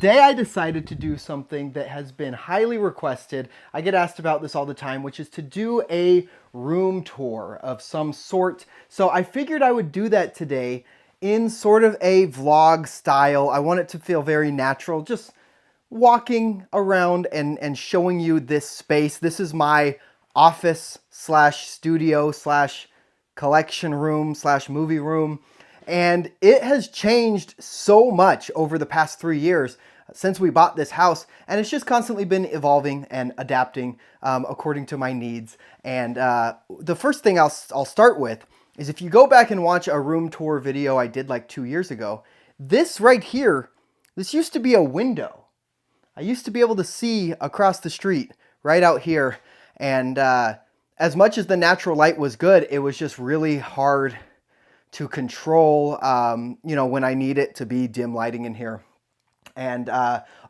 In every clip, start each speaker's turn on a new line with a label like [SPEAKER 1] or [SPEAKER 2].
[SPEAKER 1] today I decided to do something that has been highly requested. I get asked about this all the time, which is to do a room tour of some sort. So I figured I would do that today in sort of a vlog style. I want it to feel very natural, just walking around and showing you this space. This is my office slash studio slash collection room slash movie room. And it has changed so much over the past 3 years since we bought this house. And it's just constantly been evolving and adapting according to my needs. And the first thing I'll start with is if you go back and watch a room tour video I did like 2 years ago, this right here, this used to be a window. I used to be able to see across the street right out here. And as much as the natural light was good, it was just really hard to control, when I need it to be dim lighting in here. And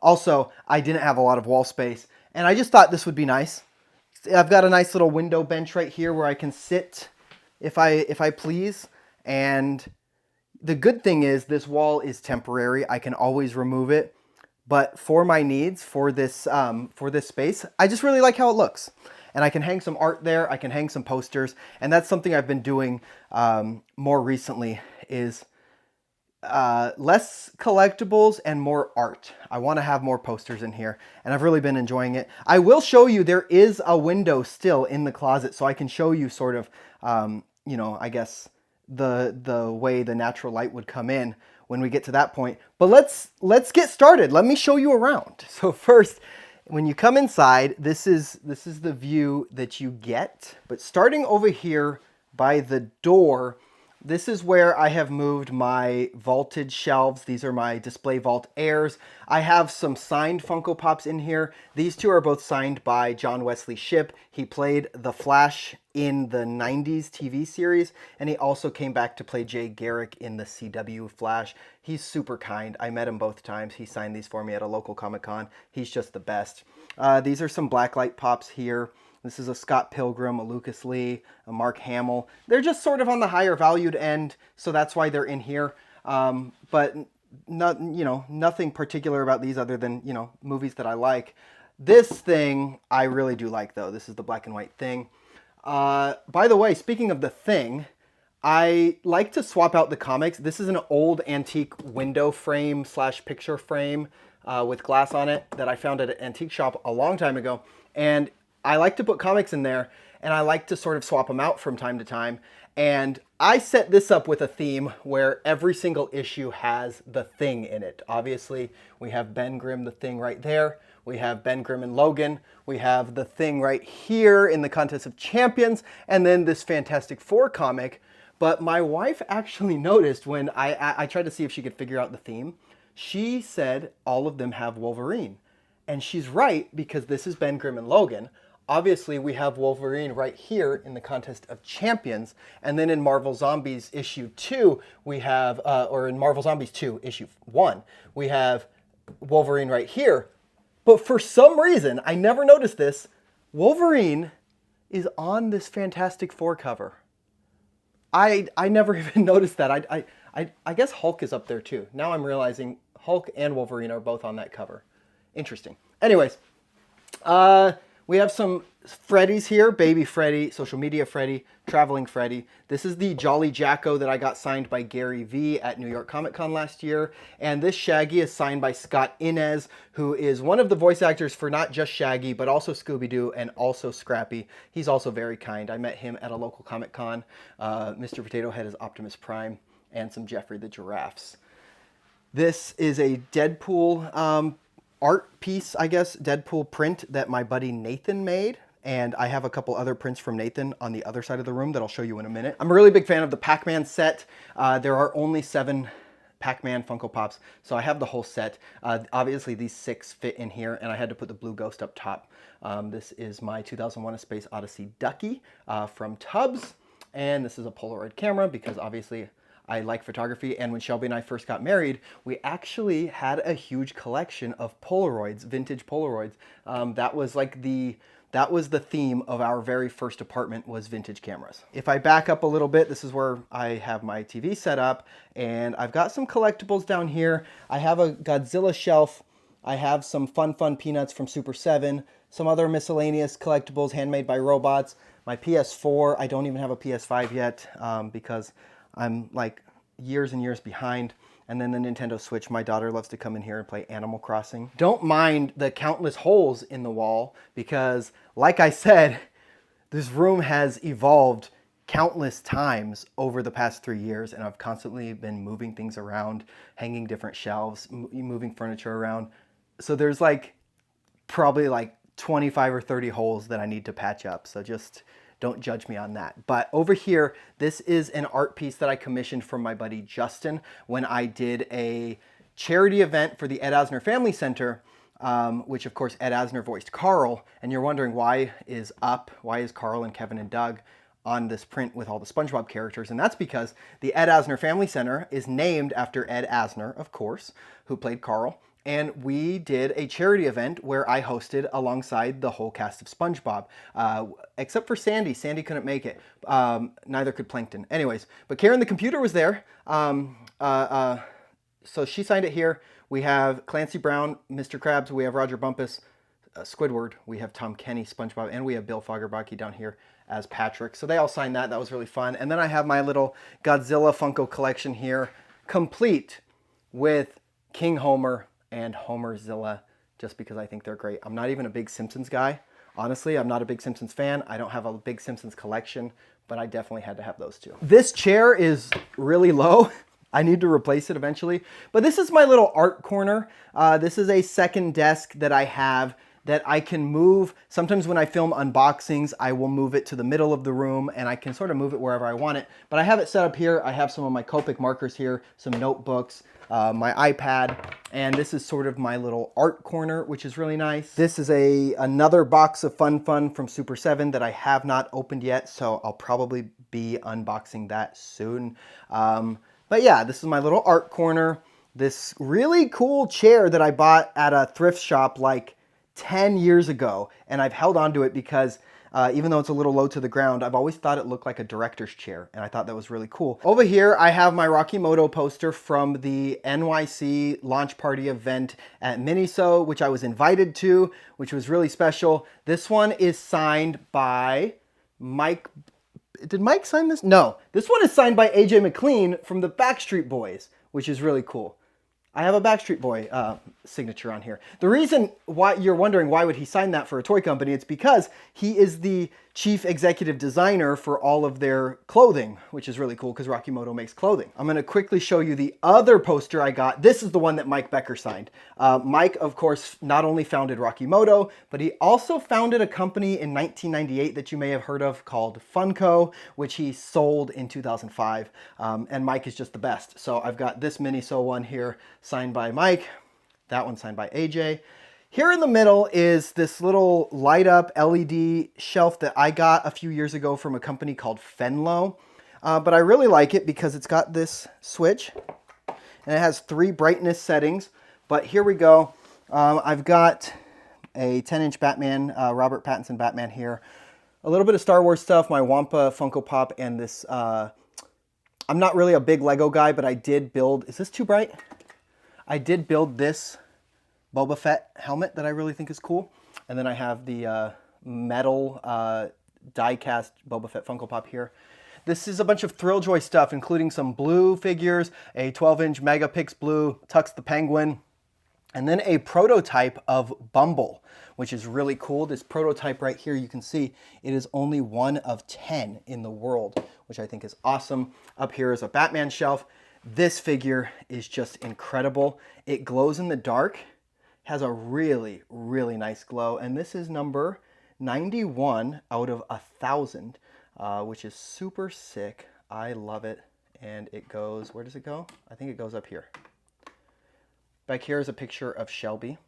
[SPEAKER 1] also, I didn't have a lot of wall space. And I just thought this would be nice. I've got a nice little window bench right here where I can sit if I please. And the good thing is this wall is temporary. I can always remove it. But for my needs, for this space, I just really like how it looks. And I can hang some art there, I can hang some posters, and that's something I've been doing more recently is less collectibles and more art. I want to have more posters in here, and I've really been enjoying it. I will show you there is a window still in the closet, so I can show you sort of, I guess the way the natural light would come in when we get to that point. But let's get started. Let me show you around. So first, when you come inside, this is the view that you get. But starting over here by the door, this is where I have moved my vaulted shelves. These are my Display Vault Airs. I have some signed Funko Pops in here. These two are both signed by John Wesley Shipp. He played the Flash in the 90s TV series, and he also came back to play Jay Garrick in the CW Flash. He's super kind. I met him both times. He signed these for me at a local Comic-Con. He's just the best. These are some Blacklight Pops here. This is a Scott Pilgrim, a Lucas Lee, a Mark Hamill. They're just sort of on the higher valued end, so that's why they're in here. But nothing particular about these other than, movies that I like. This thing I really do like, though. This is the black and white Thing. By the way, speaking of the Thing, I like to swap out the comics. This is an old antique window frame slash picture frame with glass on it that I found at an antique shop a long time ago. And I like to put comics in there, and I like to sort of swap them out from time to time. And I set this up with a theme where every single issue has the Thing in it. Obviously, we have Ben Grimm, the Thing right there. We have Ben Grimm and Logan. We have the Thing right here in the Contest of Champions. And then this Fantastic Four comic. But my wife actually noticed when I tried to see if she could figure out the theme. She said all of them have Wolverine. And she's right, because this is Ben Grimm and Logan. Obviously, we have Wolverine right here in the Contest of Champions. And then in Marvel Zombies issue 2, we have, or in Marvel Zombies 2, issue 1, we have Wolverine right here. But for some reason, I never noticed this, Wolverine is on this Fantastic Four cover. I never even noticed that. I guess Hulk is up there too. Now I'm realizing Hulk and Wolverine are both on that cover. Interesting. Anyways, we have some Freddies here. Baby Freddy, Social Media Freddy, Traveling Freddy. This is the Jolly Jacko that I got signed by Gary V at New York Comic Con last year. And this Shaggy is signed by Scott Inez, who is one of the voice actors for not just Shaggy, but also Scooby-Doo and also Scrappy. He's also very kind. I met him at a local Comic Con. Mr. Potato Head is Optimus Prime, and some Jeffrey the Giraffes. This is a Deadpool art piece, I guess, Deadpool print that my buddy Nathan made. And I have a couple other prints from Nathan on the other side of the room that I'll show you in a minute. I'm a really big fan of the Pac-Man set. There are only 7 Pac-Man Funko Pops, so I have the whole set. Obviously, these 6 fit in here, and I had to put the Blue Ghost up top. This is my 2001: A Space Odyssey Ducky from Tubbs. And this is a Polaroid camera because obviously I like photography, and when Shelby and I first got married, we actually had a huge collection of Polaroids, vintage Polaroids. That was the theme of our very first apartment, was vintage cameras. If I back up a little bit, this is where I have my TV set up, and I've got some collectibles down here. I have a Godzilla shelf I have some Fun Peanuts from Super 7, some other miscellaneous collectibles handmade by robots. My PS4, I don't even have a PS5 yet because I'm like years and years behind. And then the Nintendo Switch, my daughter loves to come in here and play Animal Crossing. Don't mind the countless holes in the wall because, like I said, this room has evolved countless times over the past 3 years, and I've constantly been moving things around, hanging different shelves, moving furniture around. So there's like probably like 25 or 30 holes that I need to patch up. So just don't judge me on that. But over here, this is an art piece that I commissioned from my buddy Justin when I did a charity event for the Ed Asner Family Center, which of course Ed Asner voiced Carl. And you're wondering why is Carl and Kevin and Doug on this print with all the SpongeBob characters? And that's because the Ed Asner Family Center is named after Ed Asner, of course, who played Carl. And we did a charity event where I hosted alongside the whole cast of SpongeBob, except for Sandy. Sandy couldn't make it. Neither could Plankton. Anyways, but Karen the computer was there. So she signed it here. We have Clancy Brown, Mr. Krabs. We have Roger Bumpus, Squidward. We have Tom Kenny, SpongeBob. And we have Bill Fagerbaki down here as Patrick. So they all signed that. That was really fun. And then I have my little Godzilla Funko collection here, complete with King Homer and Homerzilla, just because I think they're great. I'm not even a big Simpsons guy. Honestly, I'm not a big Simpsons fan. I don't have a big Simpsons collection, but I definitely had to have those two. This chair is really low. I need to replace it eventually. But this is my little art corner. This is a second desk that I have that I can move. Sometimes when I film unboxings, I will move it to the middle of the room and I can sort of move it wherever I want it. But I have it set up here. I have some of my Copic markers here, some notebooks, my iPad, and this is sort of my little art corner, which is really nice. This is another box of Fun from Super 7 that I have not opened yet, so I'll probably be unboxing that soon. But yeah, this is my little art corner. This really cool chair that I bought at a thrift shop like 10 years ago, and I've held on to it because even though it's a little low to the ground, I've always thought it looked like a director's chair, and I thought that was really cool. Over here, I have my Rocky Moto poster from the NYC launch party event at Miniso, which I was invited to, which was really special. This one is signed by Mike. Did Mike sign this? No. This one is signed by AJ McLean from the Backstreet Boys, which is really cool. I have a Backstreet Boy signature on here. The reason why you're wondering why would he sign that for a toy company, it's because he is the chief executive designer for all of their clothing, which is really cool because Rocky Moto makes clothing. I'm going to quickly show you the other poster I got. This is the one that Mike Becker signed. Mike, of course, not only founded Rocky Moto, but he also founded a company in 1998 that you may have heard of called Funko, which he sold in 2005. And Mike is just the best. So I've got this Miniso one here signed by Mike, that one signed by AJ. Here in the middle is this little light up LED shelf that I got a few years ago from a company called Fenlo. But I really like it because it's got this switch and it has 3 brightness settings. But here we go. I've got a 10-inch Batman, Robert Pattinson Batman here. A little bit of Star Wars stuff, my Wampa Funko Pop, and this, I'm not really a big Lego guy, but I did build, is this too bright? I did build this Boba Fett helmet that I really think is cool. And then I have the metal die-cast Boba Fett Funko Pop here. This is a bunch of Thrilljoy stuff, including some blue figures, a 12-inch Megapix blue Tux the Penguin, and then a prototype of Bumble, which is really cool. This prototype right here, you can see it is only 1 of 10 in the world, which I think is awesome. Up here is a Batman shelf. This figure is just incredible. It glows in the dark, has a really, really nice glow, and this is number 91 out of 1,000, which is super sick. I love it. And it goes, where does it go? I think it goes up here. Back here is a picture of Shelby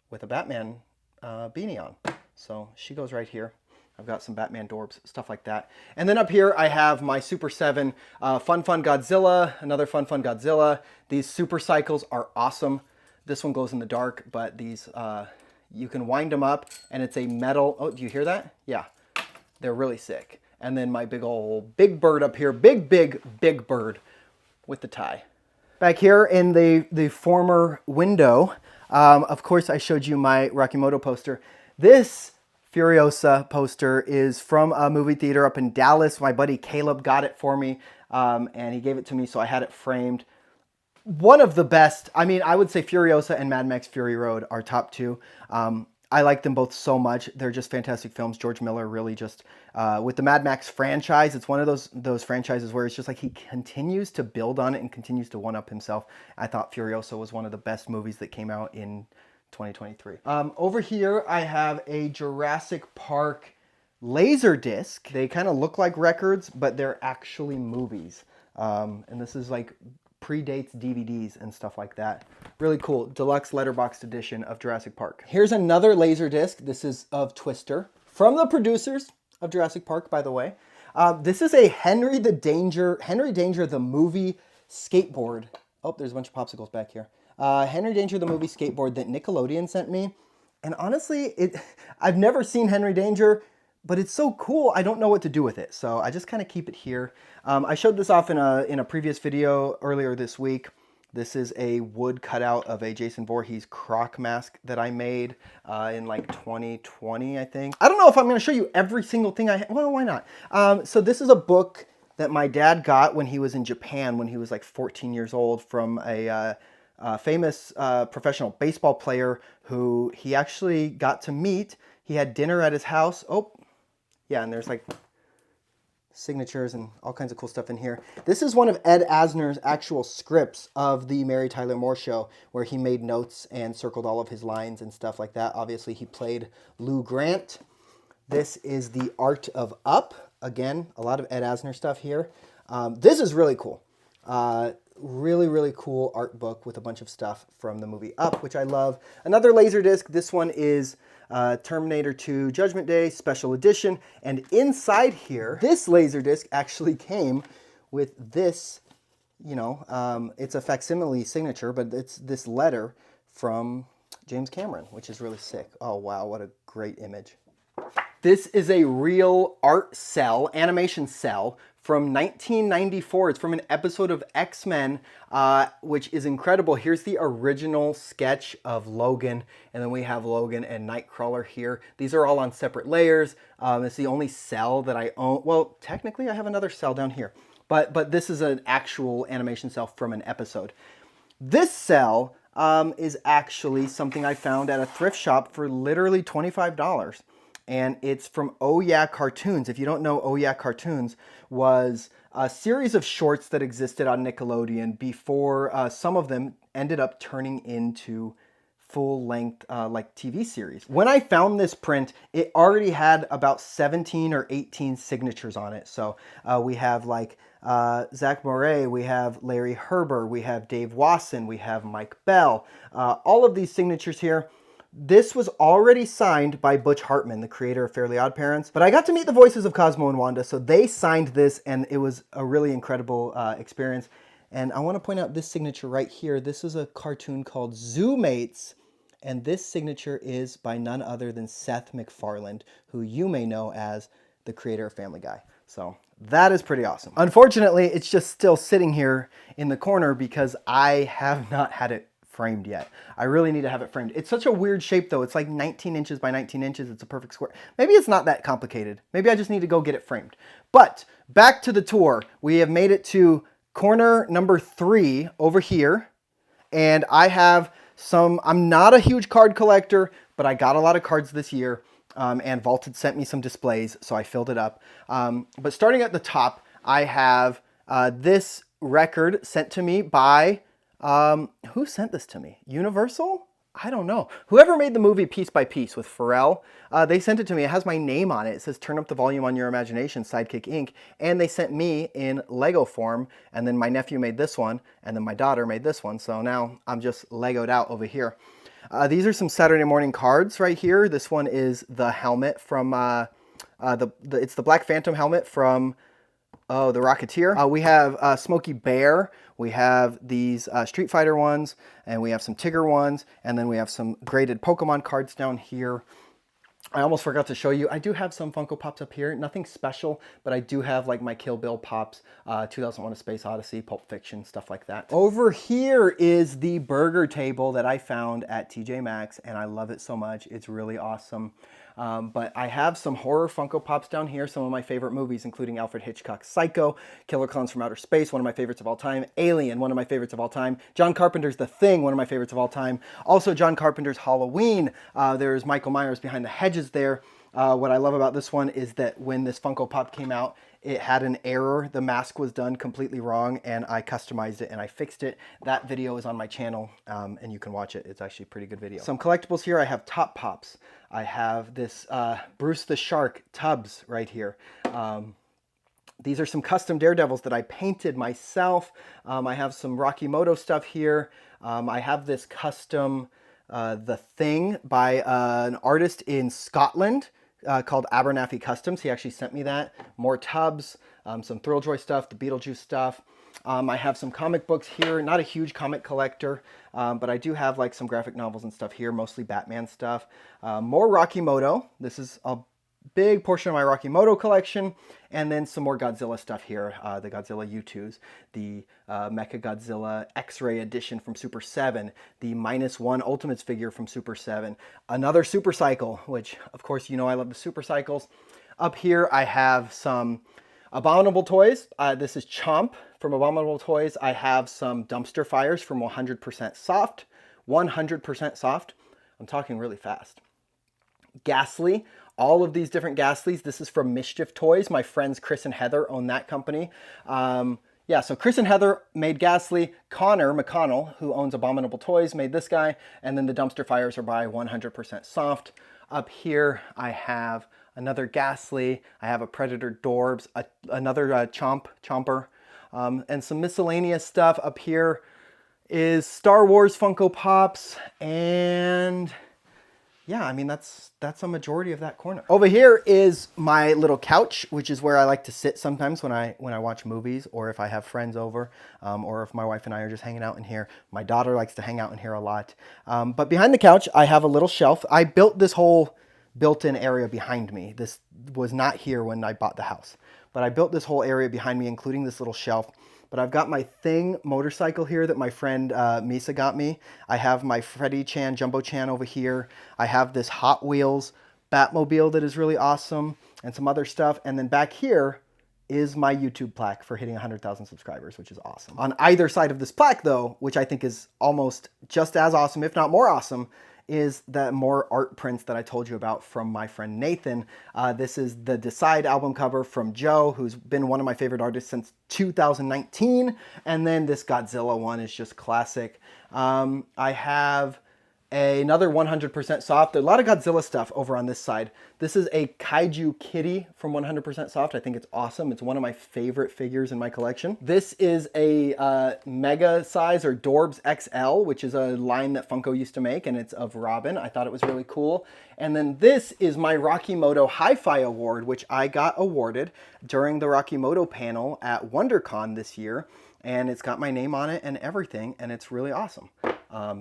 [SPEAKER 1] with a Batman beanie on. So she goes right here. I've got some Batman Dorbs, stuff like that. And then up here I have my Super 7 Fun Godzilla, another Fun Godzilla. These Super Cycles are awesome. This one glows in the dark, but these, you can wind them up and it's a metal, oh, do you hear that? Yeah, they're really sick. And then my big bird up here, big bird with the tie. Back here in the former window, Of course, I showed you my Rakimoto poster. This Furiosa poster is from a movie theater up in Dallas. My buddy Caleb got it for me, and he gave it to me, so I had it framed. One of the best. I mean, I would say Furiosa and Mad Max Fury Road are top two. I like them both so much. They're just fantastic films. George Miller really just, with the Mad Max franchise, it's one of those franchises where it's just like he continues to build on it and continues to one-up himself. I thought Furiosa was one of the best movies that came out in 2023. Over here, I have a Jurassic Park laser disc. They kind of look like records, but they're actually movies. And this is like predates DVDs and stuff like that. Really cool. Deluxe letterboxed edition of Jurassic Park. Here's another laser disc. This is of Twister. From the producers of Jurassic Park, by the way. This is a Henry Danger the movie skateboard. Oh, there's a bunch of popsicles back here. Henry Danger the movie skateboard that Nickelodeon sent me. And honestly, I've never seen Henry Danger, but it's so cool, I don't know what to do with it. So I just kind of keep it here. I showed this off in a previous video earlier this week. This is a wood cutout of a Jason Voorhees croc mask that I made in like 2020, I think. I don't know if I'm going to show you every single thing I have. Well, why not? So this is a book that my dad got when he was in Japan, when he was like 14 years old, from a famous professional baseball player who he actually got to meet. He had dinner at his house. Oh, yeah, and there's like signatures and all kinds of cool stuff in here. This is one of Ed Asner's actual scripts of the Mary Tyler Moore Show, where he made notes and circled all of his lines and stuff like that. Obviously, he played Lou Grant. This is The Art of Up. Again, a lot of Ed Asner stuff here. This is really cool. Really, really cool art book with a bunch of stuff from the movie Up, which I love. Another Laserdisc. This one is Terminator 2 Judgment Day Special Edition. And inside here, this Laserdisc actually came with this, you know, it's a facsimile signature, but it's this letter from James Cameron, which is really sick. Oh, wow, what a great image. This is a real art cell, animation cell, from 1994. It's from an episode of X-Men, which is incredible. Here's the original sketch of Logan, and then we have Logan and Nightcrawler here. These are all on separate layers. It's the only cell that I own. Well, technically I have another cell down here, but this is an actual animation cell from an episode. This cell is actually something I found at a thrift shop for literally $25. And it's from Oh Yeah Cartoons. If you don't know, Oh Yeah Cartoons was a series of shorts that existed on Nickelodeon before some of them ended up turning into full-length like TV series. When I found this print, it already had about 17 or 18 signatures on it. So we have like Zach Moret, we have Larry Herber, we have Dave Wasson, we have Mike Bell. All of these signatures here. This was already signed by Butch Hartman, the creator of Fairly Odd Parents, but I got to meet the voices of Cosmo and Wanda, so they signed this, and it was a really incredible experience. And I want to point out this signature right here. This is a cartoon called Zoomates, and this signature is by none other than Seth MacFarlane, who you may know as the creator of Family Guy. So that is pretty awesome. Unfortunately, it's just still sitting here in the corner because I have not had it framed yet. I really need to have it framed. It's such a weird shape though. It's like 19 inches by 19 inches. It's a perfect square. Maybe it's not that complicated. Maybe I just need to go get it framed. But back to the tour. We have made it to corner number 3 over here. And I have some, I'm not a huge card collector, but I got a lot of cards this year. And Vault had sent me some displays, so I filled it up. But starting at the top, I have this record sent to me by who sent this to me? Universal? I don't know. Whoever made the movie Piece by Piece with Pharrell, they sent it to me. It has my name on it. It says, "Turn up the volume on your imagination, Sidekick Inc." And they sent me in Lego form. And then my nephew made this one. And then my daughter made this one. So now I'm just Legoed out over here. These are some Saturday morning cards right here. This one is the helmet from, it's the Black Phantom helmet from The Rocketeer. We have Smokey Bear. We have these Street Fighter ones, and we have some Tigger ones, and then we have some graded Pokemon cards down here. I almost forgot to show you, I do have some Funko Pops up here. Nothing special, but I do have like my Kill Bill Pops, 2001: A Space Odyssey, Pulp Fiction, stuff like that. Over here is the burger table that I found at TJ Maxx, and I love it so much. It's really awesome. But I have some horror Funko Pops down here, some of my favorite movies, including Alfred Hitchcock's Psycho, Killer Clowns from Outer Space, one of my favorites of all time, Alien, one of my favorites of all time, John Carpenter's The Thing, one of my favorites of all time, also John Carpenter's Halloween. There's Michael Myers behind the hedges there. What I love about this one is that when this Funko Pop came out, it had an error. The mask was done completely wrong, and I customized it and I fixed it. That video is on my channel, and you can watch it. It's actually a pretty good video. Some collectibles here. I have Top Pops. I have this Bruce the Shark tubs right here. These are some custom Daredevils that I painted myself. I have some Rocky Moto stuff here. I have this custom The Thing by an artist in Scotland called Abernathy Customs. He actually sent me that. More tubs, some Thrilljoy stuff, the Beetlejuice stuff. I have some comic books here. Not a huge comic collector, but I do have like some graphic novels and stuff here, mostly Batman stuff. More Rocky Moto. This is a big portion of my Rocky Moto collection, and then some more Godzilla stuff here. The Godzilla U2s, the Mecha Godzilla X-Ray edition from Super 7, the -1 Ultimates figure from Super 7, another Super Cycle, which of course you know I love the Super Cycles. Up here I have some Abominable Toys. This is Chomp from Abominable Toys. I have some Dumpster Fires from 100% Soft. 100% Soft. I'm talking really fast. Ghastly. All of these different Ghastlies. This is from Mischief Toys. My friends Chris and Heather own that company. Yeah, so Chris and Heather made Ghastly. Connor McConnell, who owns Abominable Toys, made this guy. And then the Dumpster Fires are by 100% Soft. Up here, I have another Ghastly. I have a Predator Dorbs, another Chomper, and some miscellaneous stuff. Up here is Star Wars Funko Pops, and yeah, I mean, that's a majority of that corner. Over here is my little couch, which is where I like to sit sometimes when I watch movies, or if I have friends over, or if my wife and I are just hanging out in here. My daughter likes to hang out in here a lot. But behind the couch, I have a little shelf. I built this whole built-in area behind me. This was not here when I bought the house, but I built this whole area behind me, including this little shelf. But I've got my Thing motorcycle here that my friend Misa got me. I have my Freddy Chan, Jumbo Chan over here. I have this Hot Wheels Batmobile that is really awesome, and some other stuff. And then back here is my YouTube plaque for hitting 100,000 subscribers, which is awesome. On either side of this plaque, though, which I think is almost just as awesome, if not more awesome, is the more art prints that I told you about from my friend Nathan. This is the Decide album cover from Joe, who's been one of my favorite artists since 2019. And then this Godzilla one is just classic. I have another 100% Soft. A lot of Godzilla stuff over on this side. This is a Kaiju Kitty from 100% Soft. I think it's awesome. It's one of my favorite figures in my collection. This is a mega size, or Dorbs XL, which is a line that Funko used to make, and it's of Robin. I thought it was really cool. And then this is my Rocky Moto Hi-Fi Award, which I got awarded during the Rocky Moto panel at WonderCon this year. And it's got my name on it and everything, and it's really awesome.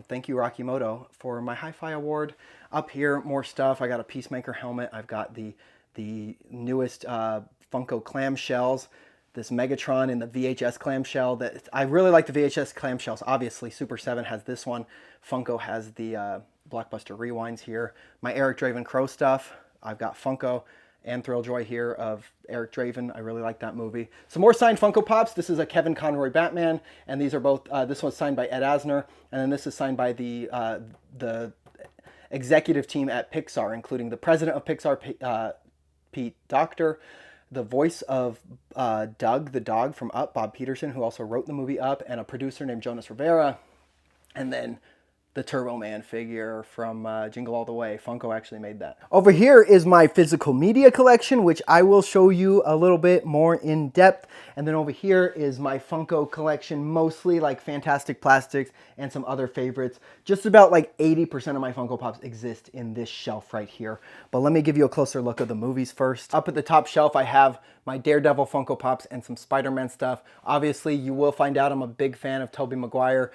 [SPEAKER 1] Thank you, Rocky Moto, for my Hi-Fi Award. Up here, more stuff. I got a Peacemaker helmet. I've got the newest Funko clamshells. This Megatron in the VHS clamshell. I really like the VHS clamshells. Obviously, Super 7 has this one. Funko has the Blockbuster Rewinds here. My Eric Draven Crow stuff. I've got Funko and Thrilljoy here of Eric Draven. I really like that movie. Some more signed Funko Pops. This is a Kevin Conroy Batman, and these are both, this one's signed by Ed Asner, and then this is signed by the executive team at Pixar, including the president of Pixar, Pete Docter, the voice of Doug the dog from Up, Bob Peterson, who also wrote the movie Up, and a producer named Jonas Rivera, and then the Turbo Man figure from Jingle All the Way. Funko actually made that. Over here is my physical media collection, which I will show you a little bit more in depth. And then over here is my Funko collection, mostly like Fantastic Plastics and some other favorites. Just about like 80% of my Funko Pops exist in this shelf right here. But let me give you a closer look of the movies first. Up at the top shelf, I have my Daredevil Funko Pops, and some Spider-Man stuff. Obviously, you will find out I'm a big fan of Tobey Maguire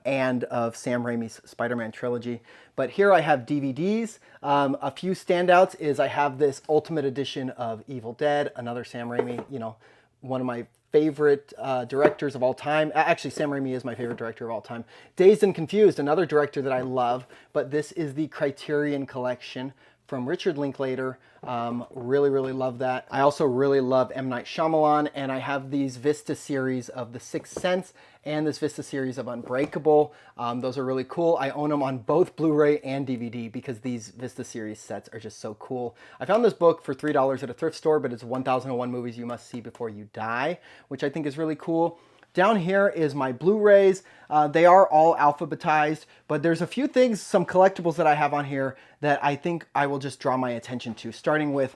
[SPEAKER 1] and of Sam Raimi's Spider-Man trilogy. But here I have DVDs. A few standouts is I have this Ultimate Edition of Evil Dead, another Sam Raimi, you know, one of my favorite directors of all time. Actually, Sam Raimi is my favorite director of all time. Dazed and Confused, another director that I love, but this is the Criterion Collection from Richard Linklater. Really love that. I also really love M. Night Shyamalan, and I have these Vista series of The Sixth Sense and this Vista series of Unbreakable. Those are really cool. I own them on both Blu-ray and DVD because these Vista series sets are just so cool. I found this book for $3 at a thrift store, but it's 1001 Movies You Must See Before You Die, which I think is really cool. Down here is my Blu-rays. They are all alphabetized, but there's a few things, some collectibles that I have on here that I think I will just draw my attention to, starting with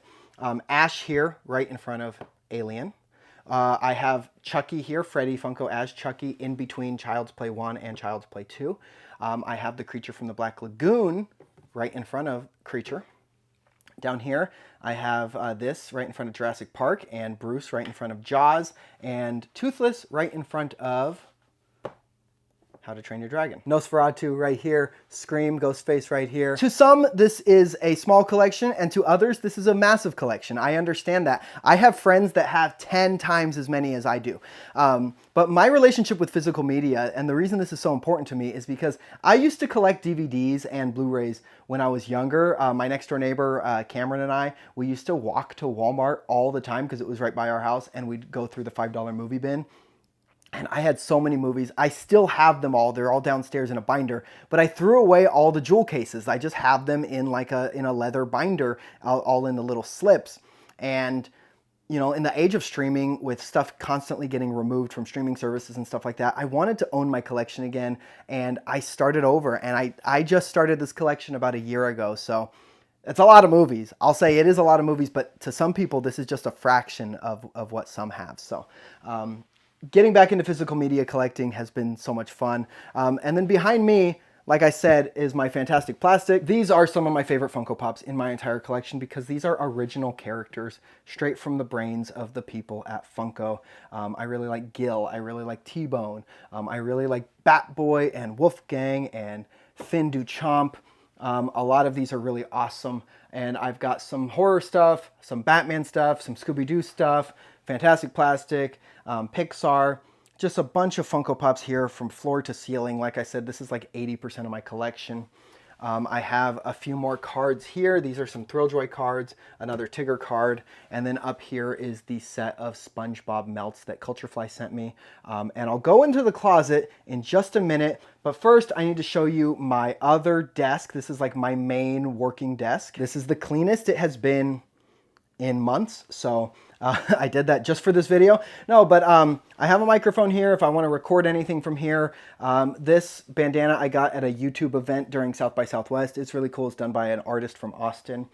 [SPEAKER 1] Ash here, right in front of Alien. I have Chucky here, Freddy Funko as Chucky, in between Child's Play 1 and Child's Play 2. I have the Creature from the Black Lagoon right in front of Creature. Down here, I have this right in front of Jurassic Park, and Bruce right in front of Jaws, and Toothless right in front of How to Train Your Dragon. Nosferatu right here, Scream, Ghostface right here. To some, this is a small collection, and to others, this is a massive collection. I understand that. I have friends that have 10 times as many as I do. But my relationship with physical media, and the reason this is so important to me, is because I used to collect DVDs and Blu-rays when I was younger. My next door neighbor, Cameron, and I, we used to walk to Walmart all the time because it was right by our house, and we'd go through the $5 movie bin. And I had so many movies. I still have them all. They're all downstairs in a binder. But I threw away all the jewel cases. I just have them in like a leather binder, all in the little slips. And you know, in the age of streaming, with stuff constantly getting removed from streaming services and stuff like that, I wanted to own my collection again. And I started over. And I just started this collection about a year ago. So it's a lot of movies. I'll say it is a lot of movies. But to some people, this is just a fraction of what some have. So getting back into physical media collecting has been so much fun. And then behind me, like I said, is my Fantastic Plastic. These are some of my favorite Funko Pops in my entire collection because these are original characters straight from the brains of the people at Funko. I really like Gil. I really like T-Bone. I really like Batboy and Wolfgang and Finn Duchamp. A lot of these are really awesome. And I've got some horror stuff, some Batman stuff, some Scooby-Doo stuff, Fantastic Plastic, Pixar, just a bunch of Funko Pops here from floor to ceiling. Like I said, this is like 80% of my collection. I have a few more cards here. These are some Thrilljoy cards, another Tigger card, and then up here is the set of SpongeBob melts that Culturefly sent me. And I'll go into the closet in just a minute, but first I need to show you my other desk. This is like my main working desk. This is the cleanest it has been in months, so I did that just for this video. No, but I have a microphone here if I want to record anything from here. This bandana I got at a YouTube event during South by Southwest. It's really cool. It's done by an artist from Austin.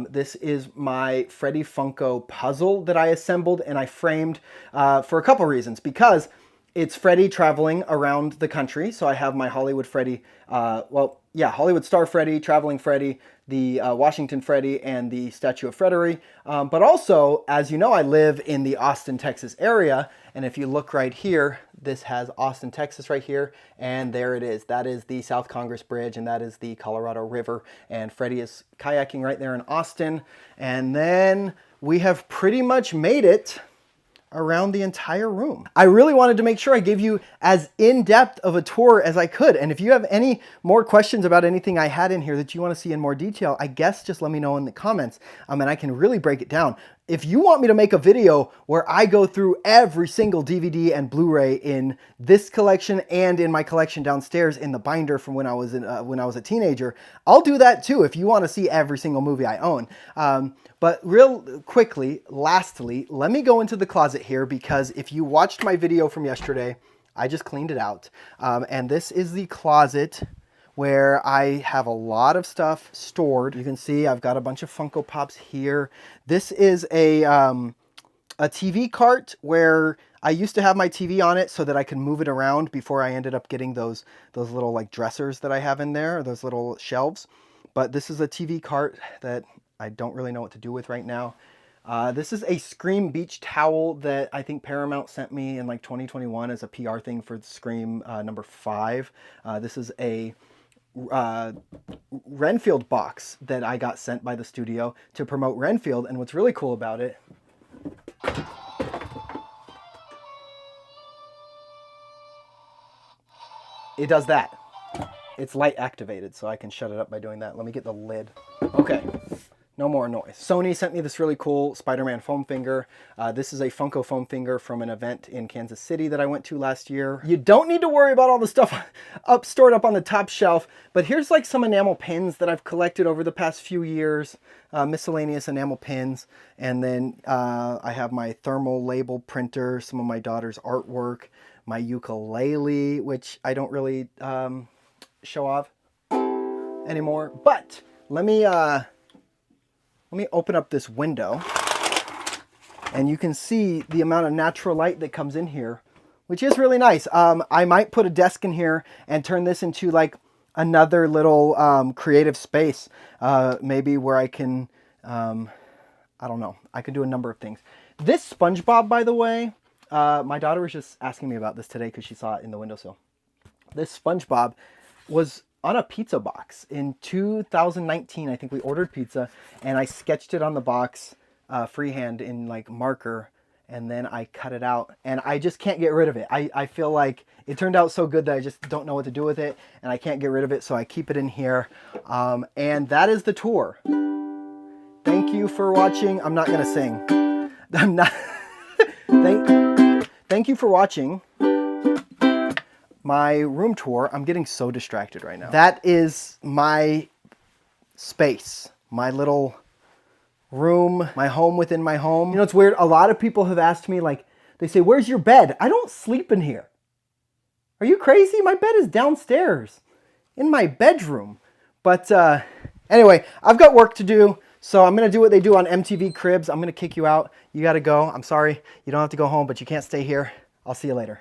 [SPEAKER 1] This is my Freddy Funko puzzle that I assembled and I framed for a couple reasons. Because it's Freddy traveling around the country. So I have my Hollywood Freddy, Hollywood Star Freddy, Traveling Freddy, the Washington Freddy, and the Statue of Freddy. But also, as you know, I live in the Austin, Texas area. And if you look right here, this has Austin, Texas right here. And there it is. That is the South Congress Bridge, and that is the Colorado River. And Freddy is kayaking right there in Austin. And then we have pretty much made it around the entire room. I really wanted to make sure I gave you as in-depth of a tour as I could. And if you have any more questions about anything I had in here that you want to see in more detail, I guess just let me know in the comments, and I can really break it down. If you want me to make a video where I go through every single DVD and Blu-ray in this collection and in my collection downstairs in the binder from when I was a teenager, I'll do that too if you want to see every single movie I own. But real quickly, lastly, let me go into the closet here because if you watched my video from yesterday, I just cleaned it out. And this is the closet where I have a lot of stuff stored. You can see I've got a bunch of Funko Pops here. This is a TV cart where I used to have my TV on it so that I could move it around before I ended up getting those little like dressers that I have in there, those little shelves. But this is a TV cart that I don't really know what to do with right now. This is a Scream beach towel that I think Paramount sent me in like 2021 as a PR thing for Scream number 5. This is a Renfield box that I got sent by the studio to promote Renfield, and what's really cool about it, it does that. It's light activated, so I can shut it up by doing that. Let me get the lid. Okay, no more noise. Sony sent me this really cool Spider-Man foam finger. This is a Funko foam finger from an event in Kansas City that I went to last year. You don't need to worry about all the stuff stored up on the top shelf, but here's like some enamel pins that I've collected over the past few years, miscellaneous enamel pins. And then I have my thermal label printer, some of my daughter's artwork, my ukulele, which I don't really show off anymore. But let me open up this window, and you can see the amount of natural light that comes in here, which is really nice. I might put a desk in here and turn this into like another little creative space, maybe where I can, I don't know, I can do a number of things. This SpongeBob, by the way, my daughter was just asking me about this today because she saw it in the windowsill. This SpongeBob was on a pizza box in 2019. I think we ordered pizza, and I sketched it on the box freehand in like marker, and then I cut it out, and I just can't get rid of it. I feel like it turned out so good that I just don't know what to do with it, and I can't get rid of it, so I keep it in here. And that is the tour. Thank you for watching. I'm not gonna sing. I'm not. Thank you for watching my room tour. I'm getting so distracted right now. That is my space, my little room, my home within my home. You know, it's weird. A lot of people have asked me, like, they say, where's your bed? I don't sleep in here. Are you crazy? My bed is downstairs in my bedroom. But anyway, I've got work to do. So I'm going to do what they do on MTV Cribs. I'm going to kick you out. You got to go. I'm sorry. You don't have to go home, but you can't stay here. I'll see you later.